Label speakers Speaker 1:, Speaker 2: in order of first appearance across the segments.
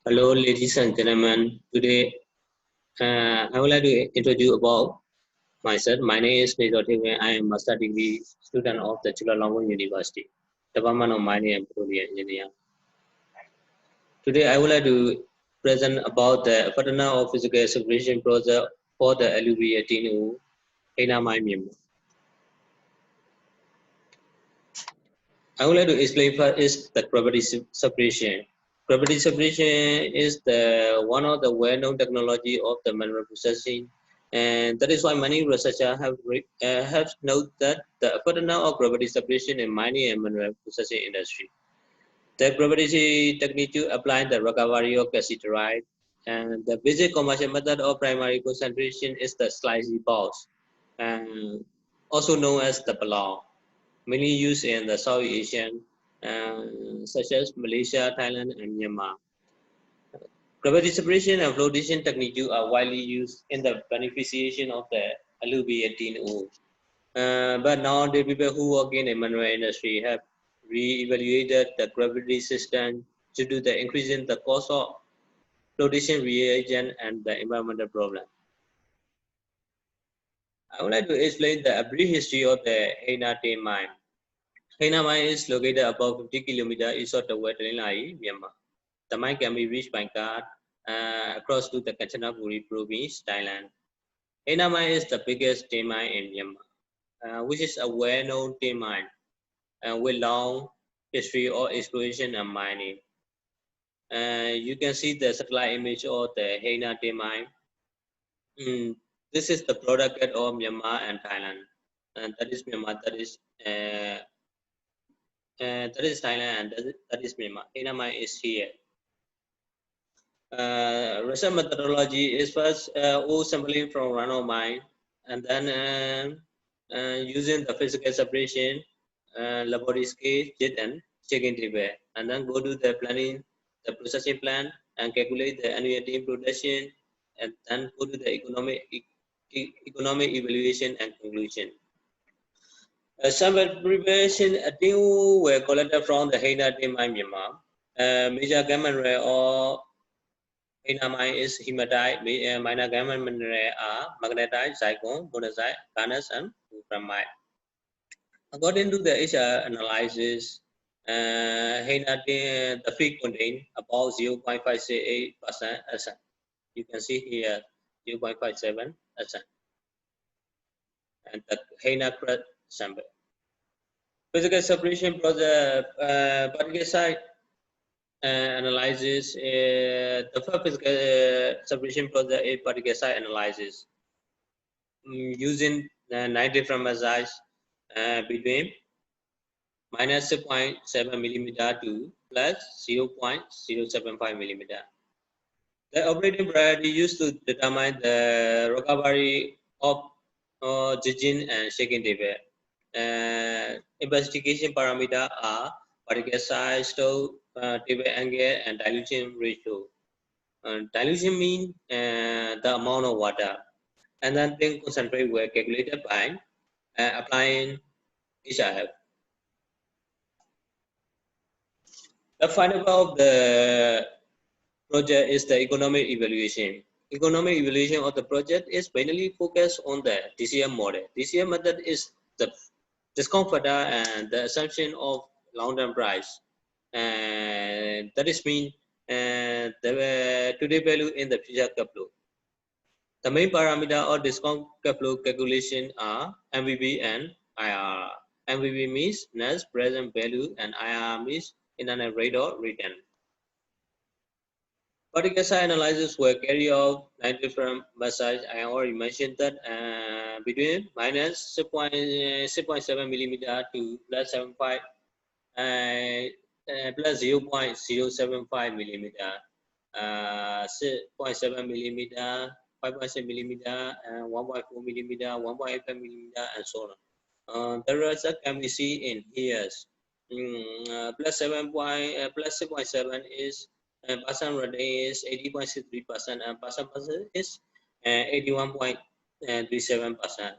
Speaker 1: Hello, ladies and gentlemen. Today, I would like to introduce about myself. My name is Htay. I am a master degree student of the Chulalongkorn University, Department of Mining and Petroleum Engineering. Today, I would like to present about the partner of physical separation project for the Alluvial in Heinda, Myanmar. I would like to explain first is the gravity separation. Gravity separation is the one of the well-known technology of the mineral processing, and that is why many researchers have noted that the phenomenon of gravity separation in mining and mineral processing industry. The gravity technique to apply the recovery of cassiterite, and the basic commercial method of primary concentration is the slicey pulse, and also known as the ballon, mainly used in the South Asian, such as Malaysia, Thailand, and Myanmar. Gravity separation and flotation techniques are widely used in the beneficiation of the alluvial ore. But now the people who work in the mineral industry have re-evaluated the gravity system due to the increase in the cost of flotation reagent and the environmental problem. I would like to explain the brief history of the Htay mine. Heinda mine is located about 50 kilometers east of the Western Line, Myanmar. The mine can be reached by car across to the Kanchanaburi province, Thailand. Heinda mine is the biggest tin mine in Myanmar, which is a well-known tin mine with long history of exploration and mining. You can see the satellite image of the Heinda tin mine. This is the product of Myanmar and Thailand. And that is Myanmar, that is Thailand, and that is Myanmar. Heinda mine is here. Research methodology is first ore sampling from runoff mine, and then using the physical separation, laboratory scale, jet, and check-in table, and then go to the planning, the processing plan, and calculate the annual team production, and then go to the economic evaluation and conclusion. Sample preparation team were collected from the Heinda team in Myanmar. Major gamma ray or Heinda mine is hematite, minor gamma mineral are magnetite, zircon, monazite, garnet, and wolframite. According to the HR analysis, the feed contain about 0.58%. You can see here 0.57%, and the Heinda crust sample. Physical separation project particle site analysis. The first physical separation project is particle site analysis using 9 different measures between minus 0.7 millimeter to plus 0.075 millimeter. The operating priority used to determine the recovery of judging and shaking table. Investigation parameters are particle size, table angle, and dilution ratio. Dilution means the amount of water, and then thing concentrate were calculated by applying HRF. The final part of the project is the economic evaluation. Economic evaluation of the project is mainly focused on the DCM model. DCM method is the discount factor and the assumption of long-term price. And that is mean the today value in the future cash flow. The main parameter of discount cash flow calculation are MVV and IRR. MVV means net present value and IRR means internal rate of return. Particle size analysis were carried out 9 different methods. I already mentioned that between minus 0.7 millimeter to plus 7.5 plus 0.075 millimeter, 0.7 millimeter, 5.7 millimeter, 1.4 millimeter, 1.85 millimeter, and so on. The result can be seen in here. Plus 0.7 is percent rating is 80.63%, and percent is 81.37%.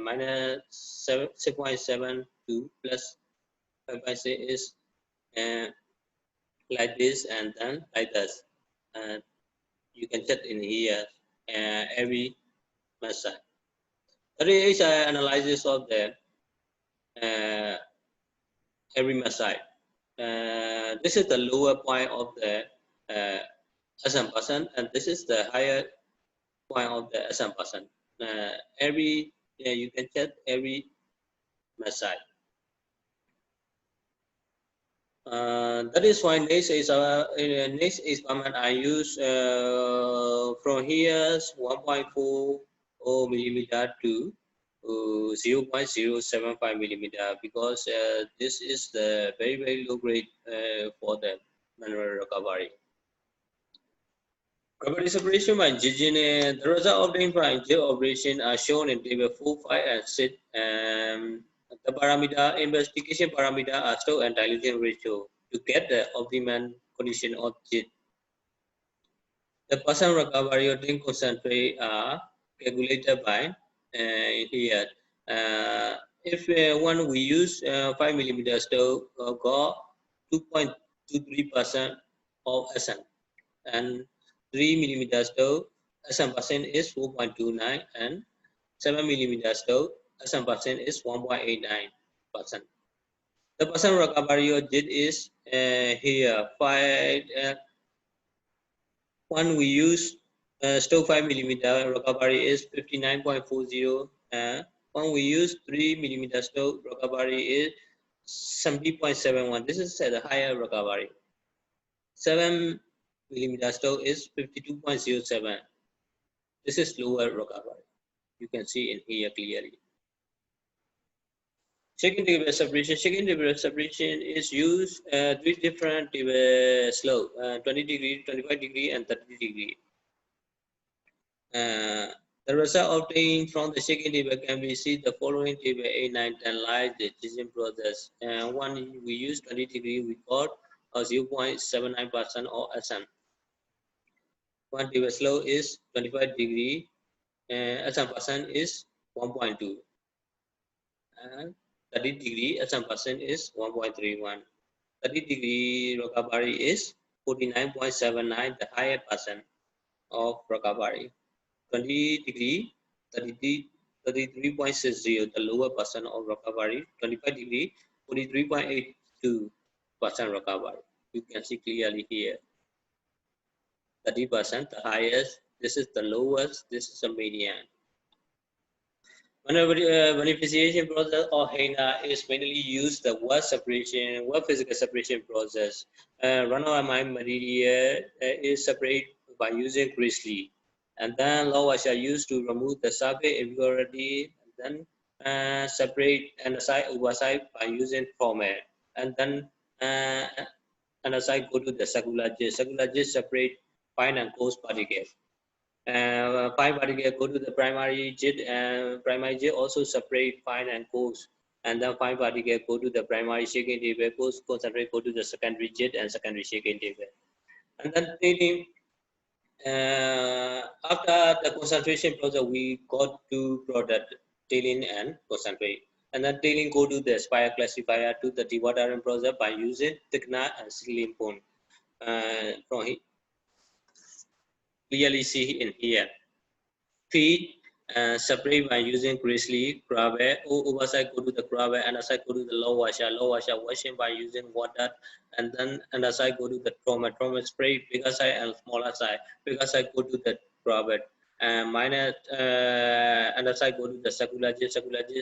Speaker 1: Minus 6.7 to plus 5.6 is like this and then like this. You can check in here every message. There is an analysis of the every message. This is the lower point of the SM%, and this is the higher point of the SM%. You can check every message. That is why next experiment I use from here 1.40 millimeter to 0.075 millimeter, because this is the very low grade for the manual recovery. Recovery separation by GGN, the result obtained by J operation are shown in table 4, 5, and 6. The parameter, investigation parameter are stored and dilution ratio to get the optimal condition of JIT. The percent recovery of zinc concentrate are calculated by here. If one we use 5 millimeters to got 2.23% of SM, and 3 millimeters to SM% is 4.29, and 7 millimeters to SM% is 1.89%. The percent recovery of JIT is here. One we use still 5 millimeter recovery is 59.40. One we use 3 millimeter still recovery is 70.71. This is the higher recovery. 7 millimeter still is 52.07. This is lower recovery. You can see in here clearly. Second table separation. Second table separation is used 3 different table slope: 20 degree, 25 degree, and 30 degree. The result obtained from the second table can be seen the following table 8, 9, 10 like the decision process. One we use 20 degree, we got 0.79% of SM. One table slope is 25 degree, SM% is 1.2. 30 degree SM% is 1.31. 30 degree recovery is 49.79, the higher percent of recovery. 20 degree 33.60, the lower percent of recovery. 25 degree 43.82% recovery. You can see clearly here. 30%, the highest. This is the lowest. This is the median. Beneficiation process or Heinda is mainly used the wet physical separation process. Run-of-mine material is separated by using grizzly, and then low-wash are used to remove the surface impurity, and then separate andesite overside by using format, and then andesite go to the circular jet. Circular jet separate fine and coarse particles. 5 particles go to the primary jet, and primary jet also separate fine and coarse, and then 5 particles go to the primary shaking table, coarse concentrate go to the secondary jet and secondary shaking table. And then tailing, after the concentration process, we got 2 products, tailing and concentrate. And then tailing go to the spiral classifier to the dewatering process by using thickener and sealing pond. From here, clearly see in here. Feed separate by using grizzly, crabbe, or overside go to the crabbe, and aside go to the low washer washing by using water, and then underside go to the trauma spray, bigger side and smaller side. Bigger side go to the crabbe, and minor underside go to the circular jet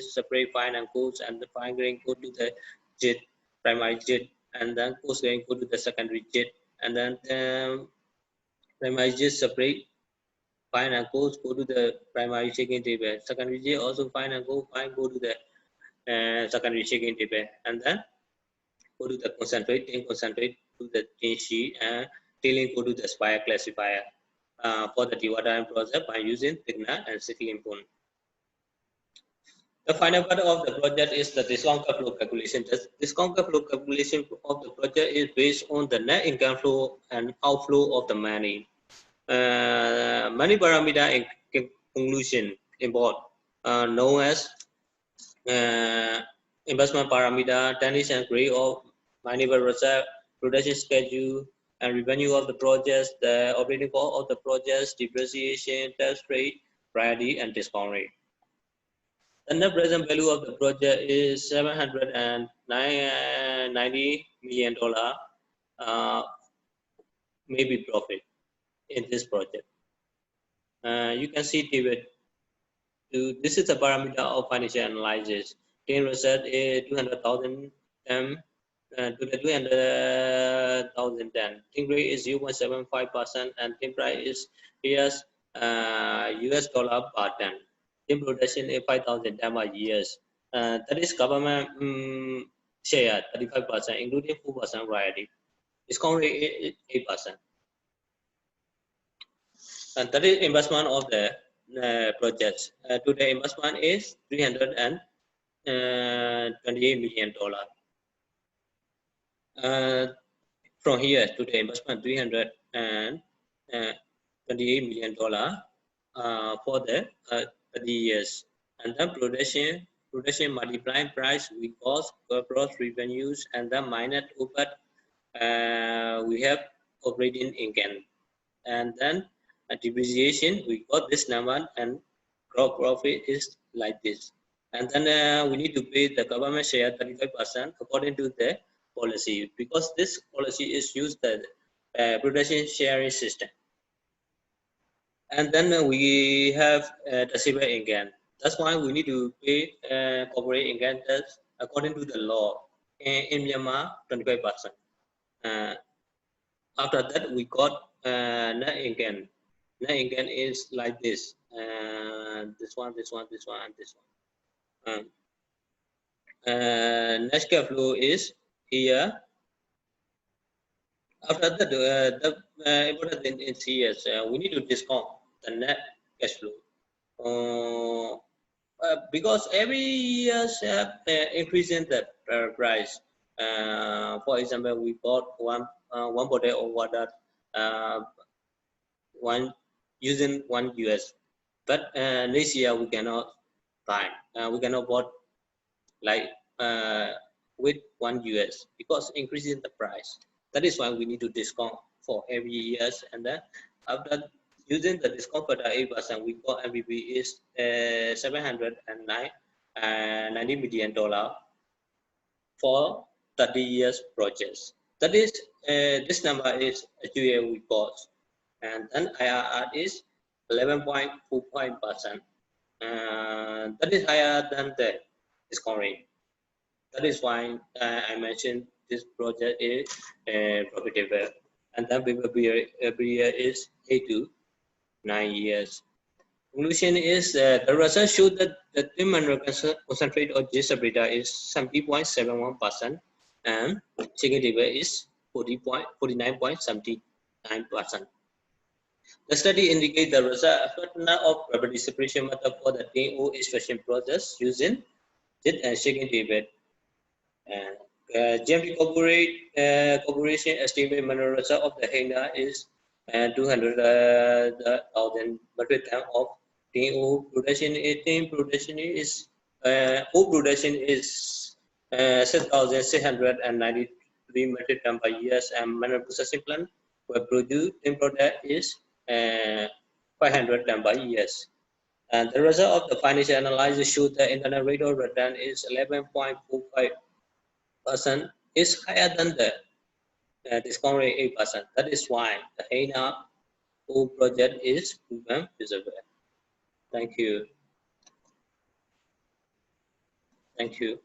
Speaker 1: separate fine and coarse, and the fine grain go to the jet, primary jet, and then coarse grain go to the secondary jet, and then primary jet separate fine and coarse go to the primary shaking table. Secondary jet also fine and fine go to the secondary shaking table, and then go to the concentrate to the tin sheet, and tailing go to the spiral classifier for the dewatering process by using thickener and sealing pond. The final part of the project is the discount flow calculation. The discount flow calculation of the project is based on the net income flow and outflow of the money. Money parameter in conclusion involved, known as investment parameter, tendency and grade of mineral reserve, production schedule, and revenue of the projects, the operating cost of the projects, depreciation, tax rate, priority, and discount rate. The net present value of the project is $790 million, maybe profit in this project. You can see this is the parameter of financial analysis. Team research is 200,000 to the 200,000 then. Team rate is 0.75% and team price is US dollar per ton. Team production is 5,000 ton per years. That is government share 35%, including 4% royalty. Discount rate is 8%. And that is investment of the projects. Today investment is $328 million. From here to the investment $328 million for the 30 years, and then production multiplying price with cost, gross revenues, and then minus overhead. We have operating income, and then depreciation. We got this number, and gross profit is like this. And then we need to pay the government share 35% according to the policy, because this policy is used the production sharing system. And then we have the civil income. That's why we need to pay corporate income tax according to the law. In Myanmar, 25%. After that, we got net income. Net income is like this. This one, and this one. Net cash flow is here. After that, the important thing is here. We need to discount the net cash flow because every year increasing the price. For example, we bought one bottle of water, using $1, but this year we cannot buy. We cannot bought like with $1 because increasing the price. That is why we need to discount for every year, and then after using the discount for the 8%, we got MVP is $790 million for 30 years projects. That is this number is actually we got, and then IRR is 11.45%. That is higher than the discount rate. That is why I mentioned this project is profitable, and then every year is 8 to 9 years. Conclusion is the research showed that the mineral concentrate of Gisabita is 70.71%, and chicken liver is 49.79%. The study indicates the result of property separation method for the TO extraction process using jet and shaking liver. GMP Corporation estimate mineral reserve of the Heinda is 200,000 metric ton of TO production. Production is production is 6,693 metric ton per year, and mineral processing plant where produce product is 500 ton per year. And the result of the financial analysis showed the internal rate of return is 11.45%, is higher than the discount rate 8%. That is why the Heinda project is proven feasible. Thank you. Thank you.